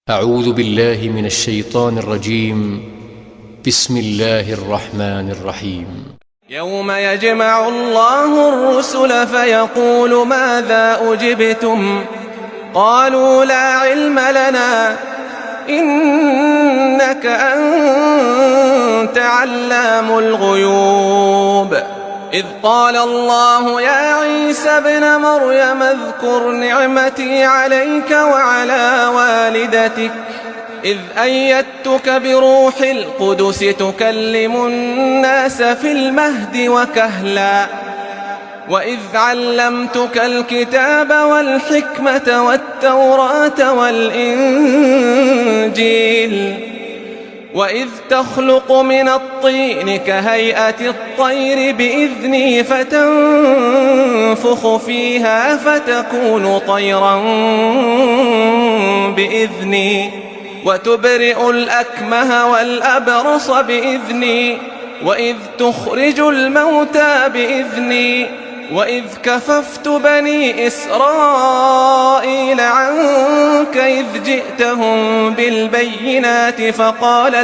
أعوذ بالله من الشيطان الرجيم. بسم الله الرحمن الرحيم. يوم يجمع الله الرسل فيقول ماذا أجبتم قالوا لا علم لنا إنك أنت علام الغيوب. إذ قال الله يا عيسى ابن مريم اذكر نعمتي عليك وعلى والدتك إذ أيدتك بروح القدس تكلم الناس في المهد وكهلا وإذ علمتك الكتاب والحكمة والتوراة والإنجيل وإذ تخلق من الطين كهيئة الطير بإذني فتنفخ فيها فتكون طيرا بإذني وتبرئ الأكمه والأبرص بإذني وإذ تخرج الموتى بإذني وإذ كففت بني إسرائيل عنك إذ جئتهم بالبينات فقال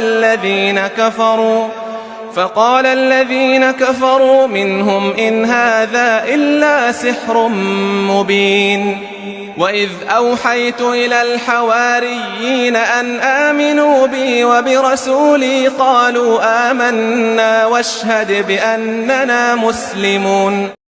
الذين كفروا منهم إن هذا إلا سحر مبين. وإذ أوحيت إلى الحواريين أن آمنوا بي وبرسولي قالوا آمنا واشهد بأننا مسلمون.